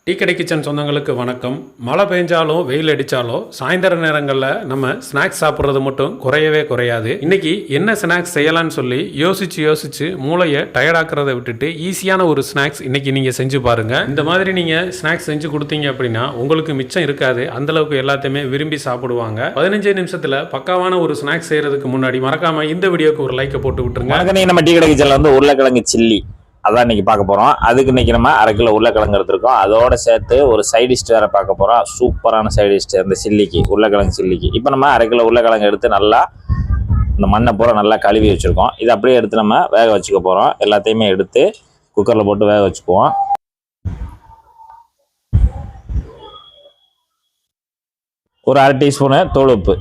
Tea கடை kitchen சொந்தங்களுக்கு வணக்கம். மழை பெஞ்சாலும் வெயில் அடித்தாலும் சாயந்தர நேரங்களில் நம்ம ஸ்நாக்ஸ் சாப்பிட்றது மட்டும் குறையவே குறையாது. இன்னைக்கு என்ன ஸ்நாக்ஸ் செய்யலான்னு சொல்லி யோசிச்சு மூளையை டயர்டாக்கிறத விட்டுட்டு ஈஸியான ஒரு ஸ்நாக்ஸ் இன்னைக்கு நீங்கள் செஞ்சு பாருங்கள். இந்த மாதிரி நீங்கள் ஸ்நாக்ஸ் செஞ்சு கொடுத்தீங்க அப்படின்னா உங்களுக்கு மிச்சம் இருக்காது. அந்தளவுக்கு எல்லாத்தையுமே விரும்பி சாப்பிடுவாங்க. 15 நிமிஷத்தில் பக்காவான ஒரு ஸ்நாக்ஸ் செய்கிறதுக்கு முன்னாடி மறக்காமல் இந்த வீடியோக்கு ஒரு லைக்கை போட்டு விட்டுருங்க. நம்ம டீ கடை கிச்சனில் வந்து உருளைக்கிழங்கு சில்லி அதான் இன்னைக்கு பார்க்க போகிறோம். அதுக்கு இன்னைக்கு நம்ம 1/2 கிலோ உருளைக்கிழங்கு எடுத்துருக்கோம். அதோட சேர்த்து ஒரு சைடிஷ் வேறு பார்க்க போகிறோம். சூப்பரான சைடிஷ் அந்த சில்லிக்கு, உருளைக்கிழங்கு சில்லிக்கு. இப்போ நம்ம 1/2 கிலோ உருளைக்கிழங்கு எடுத்து நல்லா இந்த மண்ணை பூரா நல்லா கழுவி வச்சுருக்கோம். இதை அப்படியே எடுத்து நம்ம வேக வச்சுக்க போகிறோம். எல்லாத்தையுமே எடுத்து குக்கரில் போட்டு வேக வச்சுக்குவோம். ஒரு 1/2 டீஸ்பூனு தூள் உப்பு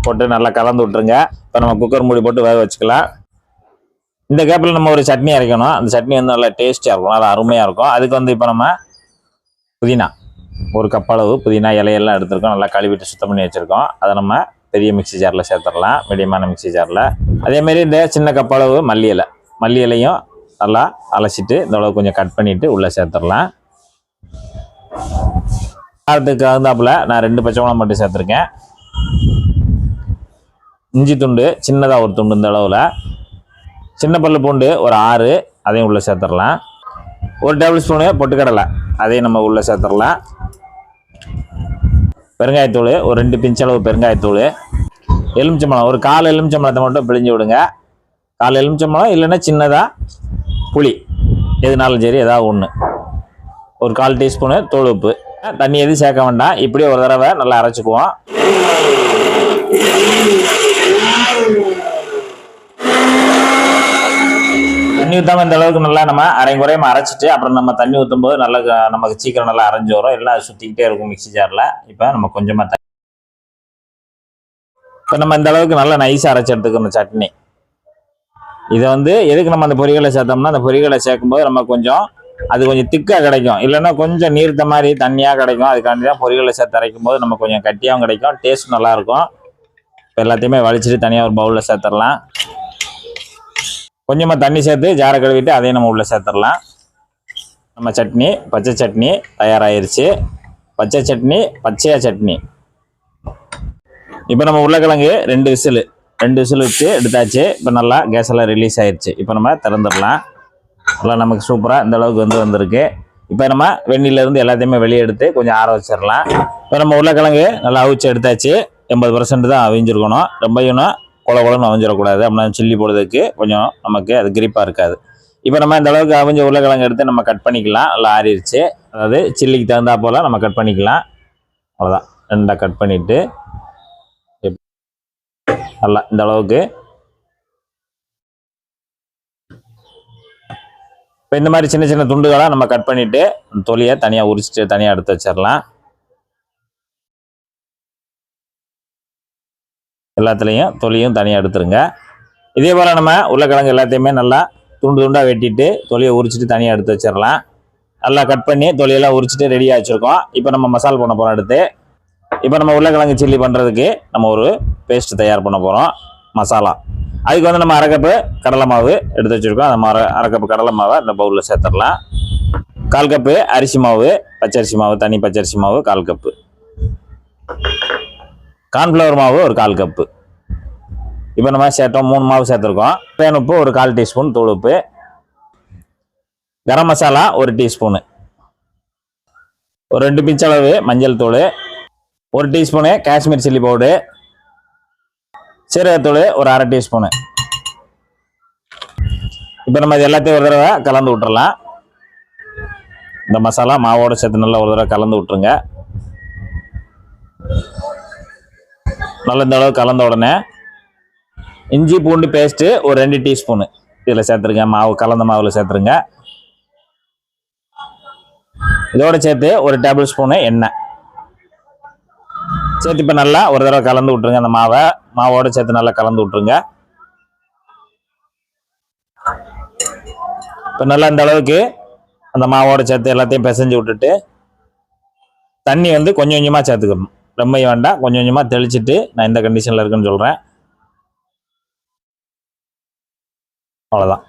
போட்டு நல்லா கலந்து விட்டுருங்க. இப்போ நம்ம குக்கர் மூடி போட்டு வேக வச்சுக்கலாம். இந்த கேப்பில் நம்ம ஒரு சட்னி அரைக்கணும். அந்த சட்னி வந்து நல்லா டேஸ்டியாக இருக்கும், நல்லா அருமையாக இருக்கும். அதுக்கு வந்து இப்போ நம்ம புதினா, ஒரு கப் அளவு புதினா இலையெல்லாம் எடுத்துருக்கோம். நல்லா கழுவிட்டு சுத்தம் பண்ணி வச்சுருக்கோம். அதை நம்ம பெரிய மிக்சி ஜாரில் சேர்த்துடலாம், மீடியமான மிக்சி ஜாரில். அதேமாரி இந்த சின்ன கப் அளவு மல்லி இலையும் நல்லா அலசிட்டு இந்த அளவு கொஞ்சம் கட் பண்ணிவிட்டு உள்ளே சேர்த்துடலாம். காரத்துக்கு தகுந்தாப்புல நான் 2 பச்சை மிளகாய் மட்டும் சேர்த்துருக்கேன். இஞ்சி துண்டு சின்னதாக ஒரு துண்டு இந்த அளவில். சின்ன பல்லு பூண்டு ஒரு 6, அதையும் உள்ளே சேர்த்துடலாம். 1 டேபிள் ஸ்பூனு பொட்டுக்கடலை, அதையும் நம்ம உள்ளே சேர்த்துடலாம். பெருங்காயத்தூள் ஒரு 2 பிஞ்ச் அளவு பெருங்காயத்தூள். எலுமிச்சம்பழம் ஒரு 1/4 எலுமிச்சம்பழத்தை மட்டும் பிழிஞ்சு விடுங்க. 1/4 எலுமிச்சம்பழம் இல்லைன்னா சின்னதாக புளி எதுனாலும் சரி, ஏதாவது ஒன்று. ஒரு 1/4 டீஸ்பூனு தூள் உப்பு. தண்ணி எதுவும் சேர்க்க வேண்டாம். இப்படியே ஒரு தடவை நல்லா அரைச்சிக்குவோம். தண்ணி ஊற்றாமல் இந்த அளவுக்கு நல்லா நம்ம அரைக்குறையமா அரைச்சிட்டு அப்புறம் நம்ம தண்ணி ஊற்றும் போது நல்லா நமக்கு சீக்கிரம் நல்லா அரைஞ்சி வரும். எல்லாம் சுற்றிக்கிட்டே இருக்கும் மிக்சி ஜாரில். இப்போ நம்ம கொஞ்சமாக இப்போ நம்ம இந்த அளவுக்கு நல்லா நைஸாக அரைச்சி எடுத்துக்கணும் சட்னி. இதை வந்து எதுக்கு நம்ம அந்த பொரிகளை சேர்த்தோம்னா, அந்த பொரிகளை சேர்க்கும்போது நம்ம அது கொஞ்சம் திக்காக கிடைக்கும். இல்லைன்னா கொஞ்சம் நீர்த்த மாதிரி தண்ணியாக கிடைக்கும். அதுக்காண்டி தான் பொரிகளை சேர்த்து அரைக்கும் போது நம்ம கொஞ்சம் கட்டியாகவும் கிடைக்கும், டேஸ்ட் நல்லாயிருக்கும். இப்போ எல்லாத்தையுமே வலிச்சிட்டு தனியாக ஒரு பவுலில் சேர்த்துடலாம். கொஞ்சமாக தண்ணி சேர்த்து ஜாரை கழுவிட்டு அதையும் நம்ம உள்ளே சேர்த்துடலாம். நம்ம சட்னி, பச்சை சட்னி தயாராகிருச்சு. பச்சை சட்னி, பச்சையாக சட்னி. இப்போ நம்ம உருளைக்கிழங்கு 2 விசில் வச்சு எடுத்தாச்சு. இப்போ நல்லா கேஸ் எல்லாம் ரிலீஸ் ஆயிடுச்சு. இப்போ நம்ம திறந்துடலாம். நல்லா நமக்கு சூப்பராக இந்த அளவுக்கு வந்திருக்கு. இப்போ நம்ம வெந்நிலேருந்து எல்லாத்தையுமே வெளியே எடுத்து கொஞ்சம் ஆற வச்சிடலாம். இப்போ நம்ம உருளைக்கிழங்கு நல்லா அவிச்சு எடுத்தாச்சு. 80% தான் அவிஞ்சிருக்கணும். ரொம்பவும் குளன்னு அவிஞ்சிடக்கூடாது. அப்படின்னா சில்லி போடுறதுக்கு கொஞ்சம் நமக்கு அது கிரிப்பாக இருக்காது. இப்போ நம்ம இந்த அளவுக்கு அவிஞ்ச உருளைக்கிழங்கு எடுத்து நம்ம கட் பண்ணிக்கலாம். நல்லா ஆறிடுச்சு. அதாவது சில்லிக்கு தகுந்தா போல் நம்ம கட் பண்ணிக்கலாம். அவ்வளோதான், 2 கட் பண்ணிவிட்டு நல்லா இந்த அளவுக்கு இப்போ இந்த மாதிரி சின்ன சின்ன துண்டுகளாக நம்ம கட் பண்ணிவிட்டு தொலியை தனியாக உரிச்சிட்டு தனியாக எடுத்து வச்சிடலாம். எல்லாத்துலேயும் தொலியும் தனியாக எடுத்துருங்க. இதே போல் நம்ம உருளைக்கிழங்கு எல்லாத்தையுமே நல்லா துண்டாக வெட்டிட்டு தொலியை உரிச்சிட்டு தனியாக எடுத்து வச்சிடலாம். நல்லா கட் பண்ணி தொலியெல்லாம் உரிச்சிட்டு ரெடியாக வச்சுருக்கோம். இப்போ நம்ம மசாலா பண்ண போகிறோம். அடுத்து இப்போ நம்ம உருளைக்கிழங்கு சில்லி பண்ணுறதுக்கு நம்ம ஒரு பேஸ்ட் தயார் பண்ண போகிறோம், மசாலா. அதுக்கு வந்து நம்ம 1/2 கப்பு கடலை மாவு எடுத்து வச்சுருக்கோம். அந்த 1/2 கப்பு கடலை மாவை இந்த பவுலில் சேர்த்துடலாம். 1/4 கப்பு அரிசி மாவு, பச்சரிசி மாவு, தனி பச்சரிசி மாவு 1/4 கப்பு. கார்ன்ஃப்ளவர் மாவு ஒரு 1/4 கப்பு. இப்போ நம்ம சேர்த்தோம் 3 மாவு சேர்த்துருக்கோம். தேன் உப்பு ஒரு 1/4 டீஸ்பூன் தூள் உப்பு. கரம் மசாலா 1 டீஸ்பூனு. ஒரு 2 பிஞ்ச் அளவு மஞ்சள் தூள். 1 டீஸ்பூனு காஷ்மீர் சில்லி பவுடர். சீரகத்தூள் ஒரு 1/2 டீஸ்பூனு. இப்போ நம்ம இது எல்லாத்தையும் ஒரு தடவை கலந்து விட்டுறலாம். இந்த மசாலா மாவோடு சேர்த்து நல்லா ஒரு தடவை கலந்து விட்டுருங்க. நல்லா இந்த அளவு கலந்த உடனே இஞ்சி பூண்டு பேஸ்ட்டு ஒரு 2 டீஸ்பூனு இதில் சேர்த்துருங்க. கலந்த மாவில் சேர்த்துருங்க. இதோட சேர்த்து ஒரு டேபிள் ஸ்பூனு எண்ணெய் சேர்த்து இப்போ நல்லா ஒரு தடவை கலந்து விட்டுருங்க. அந்த மாவோடு சேர்த்து நல்லா கலந்து விட்டுருங்க. இப்போ நல்லா இந்த அளவுக்கு அந்த மாவோடு சேர்த்து எல்லாத்தையும் பிசைஞ்சு விட்டுட்டு தண்ணி வந்து கொஞ்சம் கொஞ்சமாக சேர்த்துக்கணும். ரொம்பையும் வேண்டாம், கொஞ்சம் கொஞ்சமாக தெளிச்சுட்டு நான் இந்த கண்டிஷனில் இருக்குன்னு சொல்கிறேன். அவ்வளோதான்.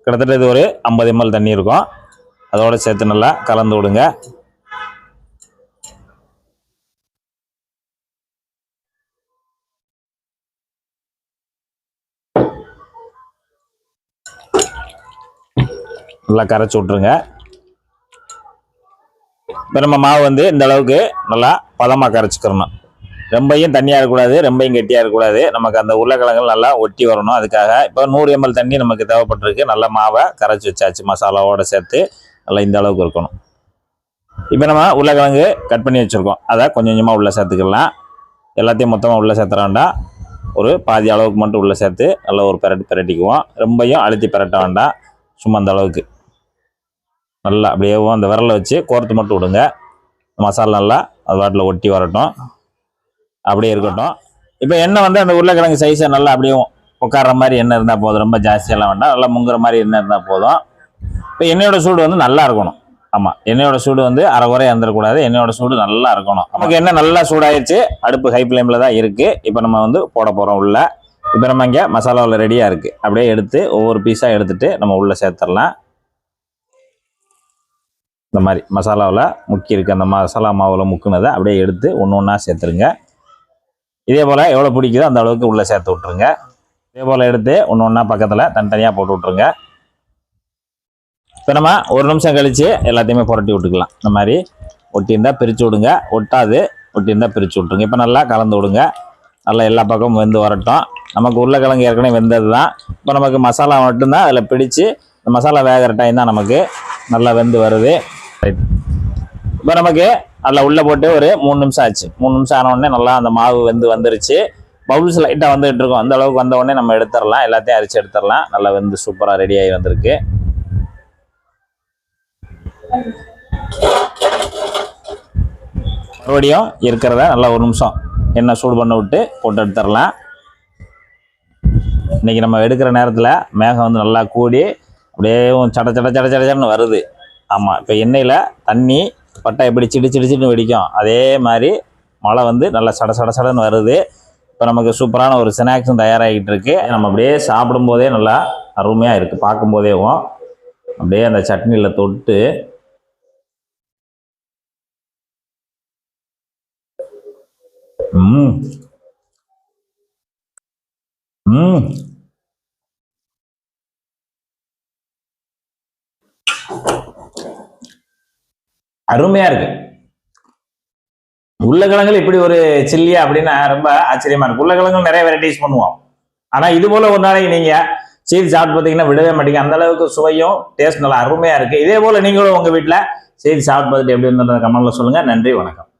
கிட்டத்தட்ட இது ஒரு 50 ml தண்ணி இருக்கும். அதோடு சேர்த்து நல்லா கலந்து விடுங்க. நல்லா கரைச்சி விட்ருங்க. இப்போ நம்ம மாவு வந்து இந்த அளவுக்கு நல்லா பதமாக கரைச்சிக்கிறணும். ரொம்பையும் தண்ணியாக இருக்கக்கூடாது, ரொம்பையும் கெட்டியாக இருக்கக்கூடாது. நமக்கு அந்த உருளைக்கிழங்குகள் நல்லா ஒட்டி வரணும். அதுக்காக இப்போ 100 ml தண்ணி நமக்கு தேவைப்பட்டிருக்கு. நல்லா மாவை கரைச்சி வச்சாச்சு, மசாலாவோடு சேர்த்து நல்லா இந்த அளவுக்கு இருக்கணும். இப்போ நம்ம உருளைக்கிழங்கு கட் பண்ணி வச்சுருக்கோம், அதை கொஞ்சம் கொஞ்சமாக உள்ளே சேர்த்துக்கலாம். எல்லாத்தையும் மொத்தமாக உள்ளே சேர்த்துற வேண்டாம், ஒரு பாதி அளவுக்கு மட்டும் உள்ளே சேர்த்து நல்லா ஒரு பிரட்டிக்குவோம். ரொம்பையும் அழுத்தி பிரட்ட வேண்டாம், சும்மா அந்த அளவுக்கு நல்லா அப்படியே அந்த விரலை வச்சு கோர்த்து மட்டும் விடுங்க. மசாலா நல்லா அது வாட்டில் ஒட்டி வரட்டும், அப்படியே இருக்கட்டும். இப்போ எண்ணெய் வந்து அந்த உருளைக்கிழங்கு சைஸை நல்லா அப்படியே உட்கார்ற மாதிரி எண்ணெய் இருந்தால் போதும், ரொம்ப ஜாஸ்தியெல்லாம் வேண்டாம், நல்லா முங்குற மாதிரி எண்ணெய் இருந்தால் போதும். இப்போ எண்ணெயோட சூடு வந்து நல்லா இருக்கணும். ஆமாம், எண்ணெயோட சூடு வந்து அரைக்குறையாக இருந்துடக்கூடாது, எண்ணெயோட சூடு நல்லா இருக்கணும். நமக்கு எண்ணெய் நல்லா சூடாயிருச்சு, அடுப்பு ஹை ஃப்ளேமில் தான் இருக்குது. இப்போ நம்ம வந்து போட போகிறோம் உள்ள. இப்போ நம்ம இங்கே மசாலாவில் ரெடியாக இருக்குது. அப்படியே எடுத்து ஒவ்வொரு பீஸாக எடுத்துகிட்டு நம்ம உள்ளே சேர்த்துடலாம். இந்த மாதிரி மசாலாவில் முக்கி இருக்குது, அந்த மசாலா மாவில் முக்குனதை அப்படியே எடுத்து ஒன்று ஒன்றா சேர்த்துருங்க. இதே போல் எவ்வளோ பிடிக்குதோ அந்த அளவுக்கு உள்ளே சேர்த்து விட்ருங்க. இதே போல் எடுத்து ஒன்று ஒன்றா பக்கத்தில் தனித்தனியாக போட்டு விட்ருங்க. இப்போ நம்ம ஒரு நிமிஷம் கழித்து எல்லாத்தையுமே புரட்டி விட்டுக்கலாம். இந்த மாதிரி ஒட்டியிருந்தால் பிரித்து விடுங்க, ஒட்டாது ஒட்டியிருந்தால் பிரித்து விட்ருங்க. இப்போ நல்லா கலந்து விடுங்க, நல்லா எல்லா பக்கமும் வெந்து வரட்டும். நமக்கு உருளைக்கிழங்கு ஏற்கனவே வெந்தது தான். இப்போ நமக்கு மசாலா மட்டும்தான் அதில் பிடிச்சி இந்த மசாலா வேகிற டைம் தான் நமக்கு நல்லா வெந்து வருது. இப்போ நமக்கு அதில் உள்ளே போட்டு ஒரு 3 நிமிஷம் ஆச்சு. 3 நிமிஷம் ஆனவுடனே நல்லா அந்த மாவு வந்துருச்சு. பவுல்ஸ் லைட்டாக வந்துகிட்டு இருக்கும், அந்த அளவுக்கு வந்த உடனே நம்ம எடுத்துடலாம், எல்லாத்தையும் அரிச்சு எடுத்துடலாம். நல்லா வெந்து சூப்பராக ரெடி ஆகி வந்திருக்கு. மறுபடியும் இருக்கிறத நல்லா ஒரு நிமிஷம் எண்ணெய் சூடு பண்ண விட்டு போட்டு எடுத்துடலாம். இன்னைக்கு நம்ம எடுக்கிற நேரத்தில் மேகம் வந்து நல்லா கூடி அப்படியே சட சட சட சடன்னு வருது. ஆமாம், இப்போ எண்ணெயில் தண்ணி பட்டா எப்படி சிடிச்சின்னு வெடிக்கும், அதே மாதிரி மழை வந்து நல்லா சட சட சடன்னு வருது. இப்போ நமக்கு சூப்பரான ஒரு ஸ்நாக்ஸும் தயாராகிட்டு இருக்கு. நம்ம அப்படியே சாப்பிடும்போதே நல்லா அருமையாக இருக்குது. பார்க்கும்போதேவும் அப்படியே அந்த சட்னியில் தொட்டு அருமையா இருக்கு. உருளைக்கிழங்குல இப்படி ஒரு சில்லியா அப்படின்னா ரொம்ப ஆச்சரியமா இருக்கு. உருளைக்கிழங்கு நிறைய வெரைட்டிஸ் பண்ணுவோம், ஆனா இது போல ஒரு நாளைக்கு நீங்க செய்து சாப்பிட்டு பார்த்தீங்கன்னா விடவே மாட்டீங்க. அந்த அளவுக்கு சுவையும் டேஸ்ட் நல்லா அருமையா இருக்கு. இதே போல நீங்களும் உங்க வீட்டுல செய்து சாப்பிட்டு பார்த்துட்டு எப்படி இருந்தது கமெண்ட்ல சொல்லுங்க. நன்றி, வணக்கம்.